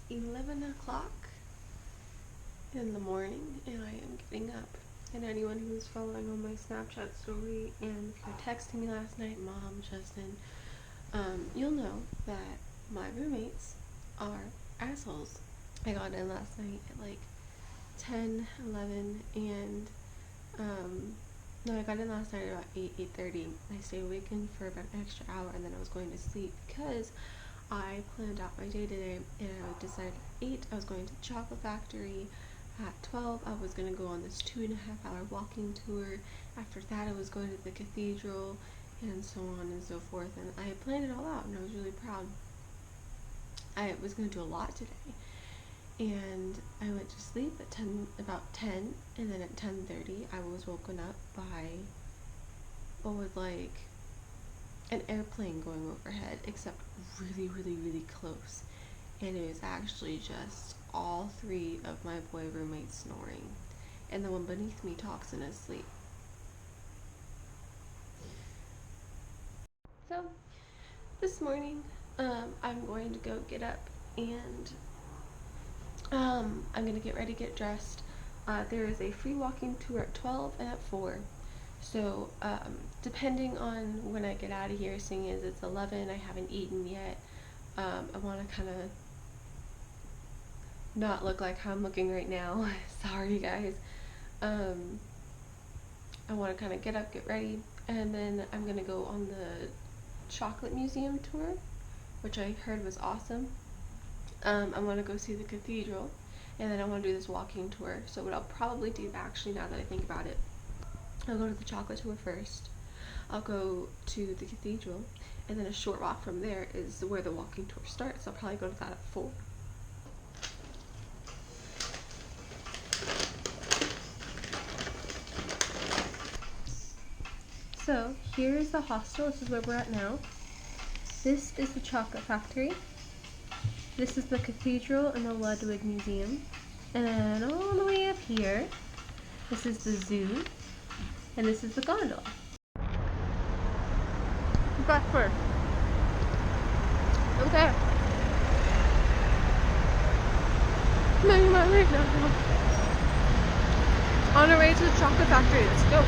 11 o'clock in the morning and I am getting up. And anyone who's following on my Snapchat story and if you're texting me last night, Mom, Justin, you'll know that my roommates are assholes. I got in last night at like 10, 11, and no, I got in last night at about 8:30. I stayed awakened for about an extra hour and then I was going to sleep because I planned out my day today and I decided at 8 I was going to the chocolate factory. At 12 I was going to go on this 2.5 hour walking tour. After that I was going to the cathedral and so on and so forth, and I had planned it all out and I was really proud. I was going to do a lot today and I went to sleep at about 10, and then at 10:30 I was woken up by what was like an airplane going overhead, except really, really, really close. And it was actually just all three of my boy roommates snoring, and the one beneath me talks in his sleep. So, this morning, I'm going to go get up and I'm gonna get ready, get dressed. There is a free walking tour at 12 and at 4. So, depending on when I get out of here, seeing as it's 11, I haven't eaten yet. I want to kind of not look like how I'm looking right now. Sorry, guys. I want to kind of get up, get ready, and then I'm going to go on the chocolate museum tour, which I heard was awesome. I want to go see the cathedral, and then I want to do this walking tour. So what I'll probably do, actually, now that I think about it, I'll go to the chocolate tour first. I'll go to the cathedral, and then a short walk from there is where the walking tour starts. I'll probably go to that at 4. So here's the hostel. This is where we're at now. This is the chocolate factory. This is the cathedral and the Ludwig Museum. And then all the way up here, this is the zoo, and this is the gondola. Back first. Okay. Making my way now. On our way to the chocolate factory. Let's go.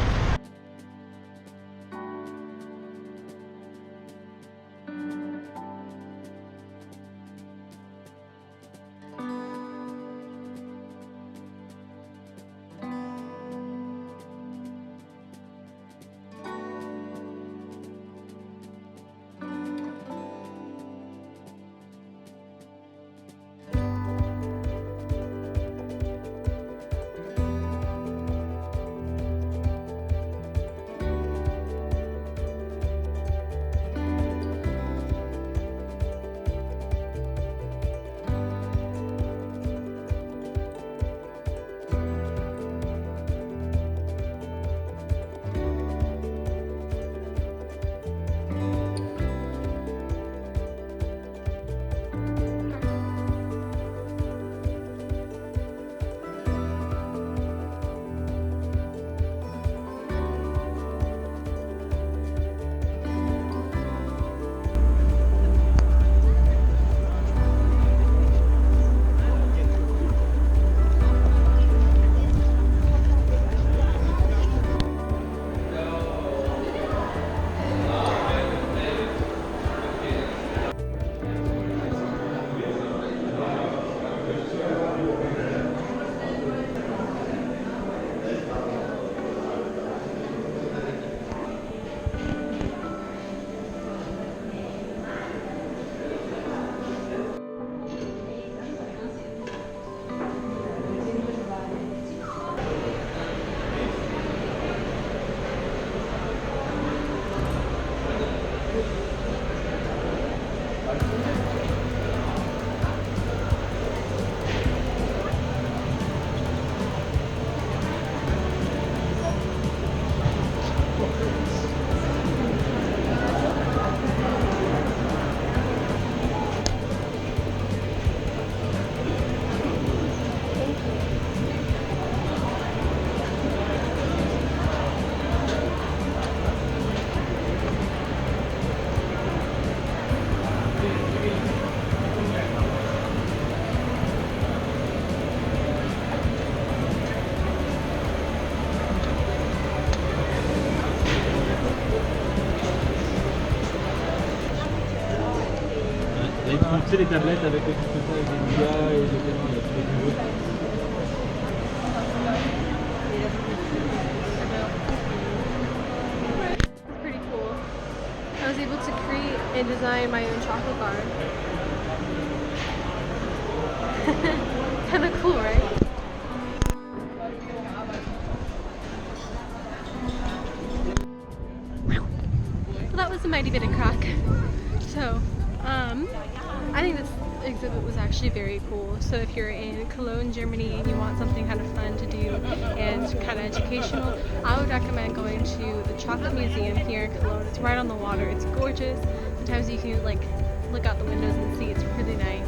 Tu sais, les tablettes avec les photos et des gars et les vidéos. It's pretty cool. I was able to create and design my own chocolate bar. Kind of cool, right? Well, that was a mighty bit of crack. So, I think this exhibit was actually very cool. So if you're in Cologne, Germany, and you want something kind of fun to do and kind of educational, I would recommend going to the Chocolate Museum here in Cologne. It's right on the water. It's gorgeous. Sometimes you can like look out the windows and see. It's really nice.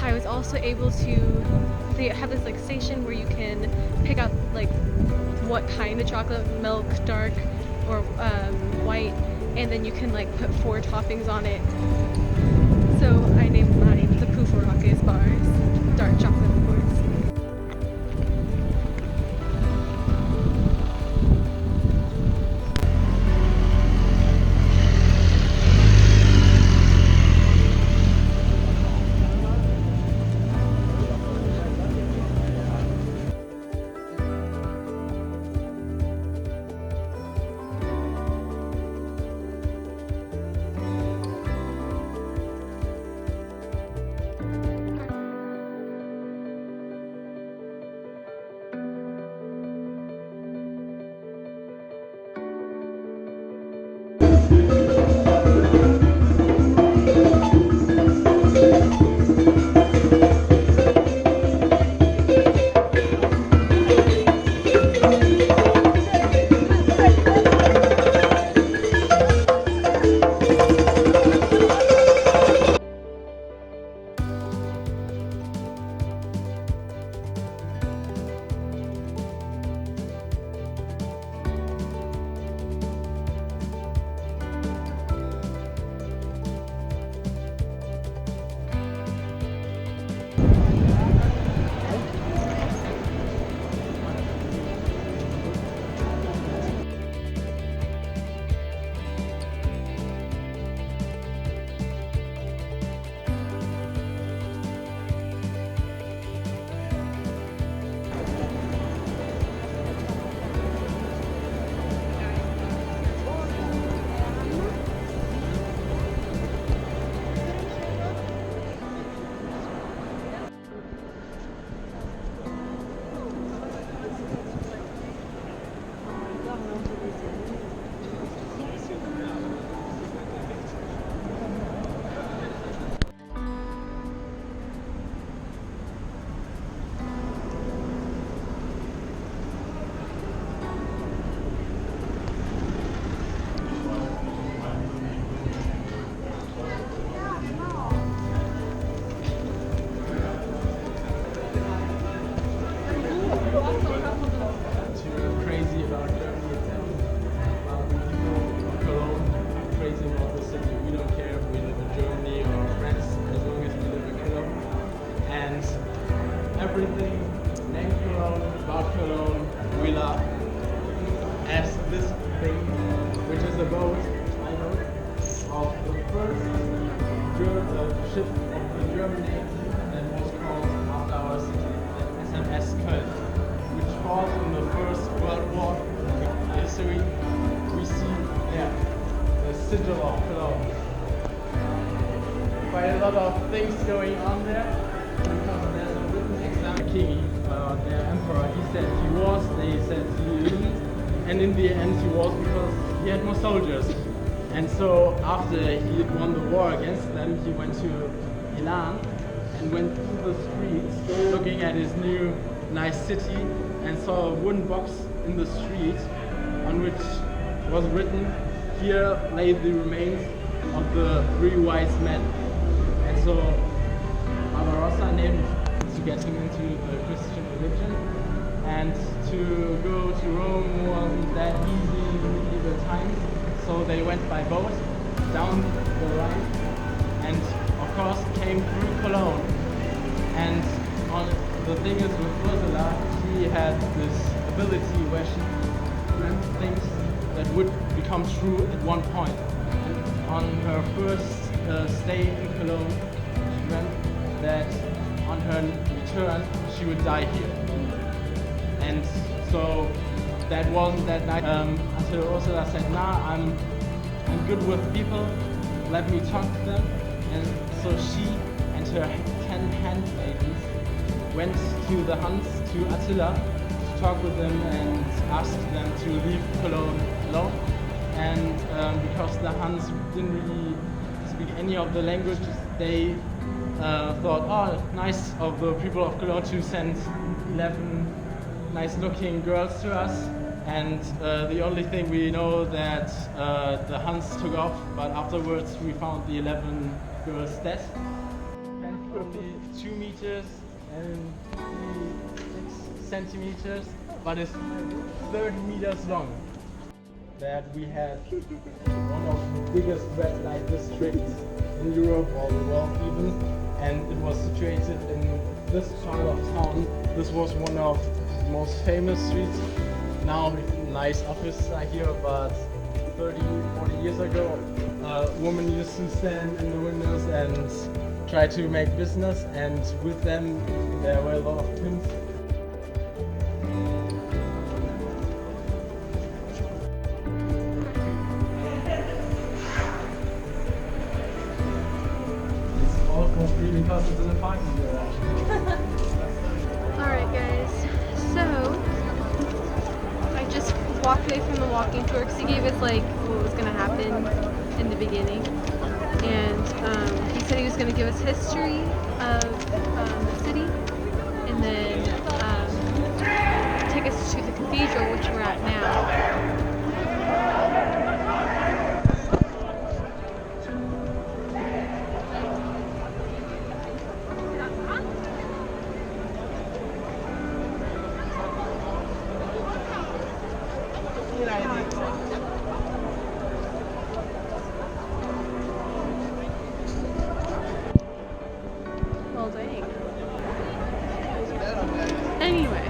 I was also able to, they have this like station where you can pick up like what kind of chocolate, milk, dark, or white, and then you can like put 4 toppings on it. So I named mine the Pufferockes bars, dark chocolate of course. Everything named Cologne, about Cologne, we love. As this thing, which is a boat, of the first ship of Germany that was called after our city, the SMS Köln, which fought in the First World War history. We see there the sigil of Cologne. Quite a lot of things going on there. Because there's a written exam king, their emperor, he said he was, they said he isn't, and in the end he was because he had more soldiers. And so after he had won the war against them, he went to Milan and went through the streets looking at his new nice city and saw a wooden box in the street on which was written, "Here lay the remains of the 3 wise men." And so Barbarossa named to get him into the Christian religion, and to go to Rome wasn't that easy in medieval times, so they went by boat down the Rhine and of course came through Cologne. And the thing is with Ursula, she had this ability where she dreamt things that would become true at one point. And on her first stay in Cologne. She meant that on her return she would die here. And so that wasn't that night until Ursula said, nah, I'm good with people, let me talk to them. And so she and her 10 handmaidens went to the Huns, to Attila, to talk with them and ask them to leave Cologne alone. And because the Huns didn't really speak any of the languages, they thought, oh, nice of the people of Cologne to send 11 nice looking girls to us. And the only thing we know that the Huns took off, but afterwards we found the 11 girls dead. And probably 2 meters and 6 centimeters, but it's 30 meters long. That we had one of the biggest red light districts in Europe or the world even, and it was situated in this part of town. This was one of the most famous streets. Now we have a nice office here, but 30, 40 years ago, women used to stand in the windows and try to make business, and with them there were a lot of pimps. It's all for free because it's in a parking garage. Alright guys, so I just walked away from the walking tour because he gave us like what was going to happen in the beginning, and he said he was going to give us history of the city and then take us to the cathedral, which we're at now. Well, dang. Anyway,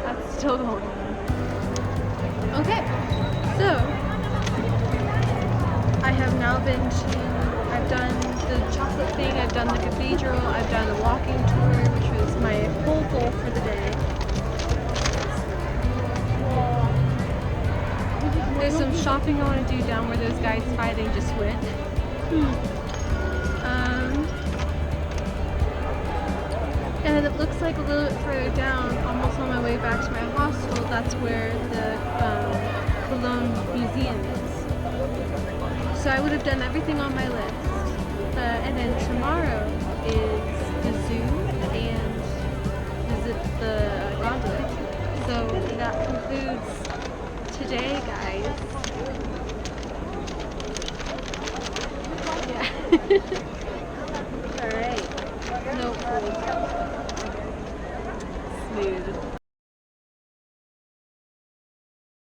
that's still going on. Okay, so I have now I've done the chocolate thing, I've done the cathedral, I've done the walking tour, which was my whole goal for the day. There's some shopping I want to do down where those guys fighting just went. And then it looks like a little bit further down, almost on my way back to my hostel, that's where the Cologne Museum is. So I would have done everything on my list. And then tomorrow is the zoo and visit the gondola. So that concludes today, guys. Yeah.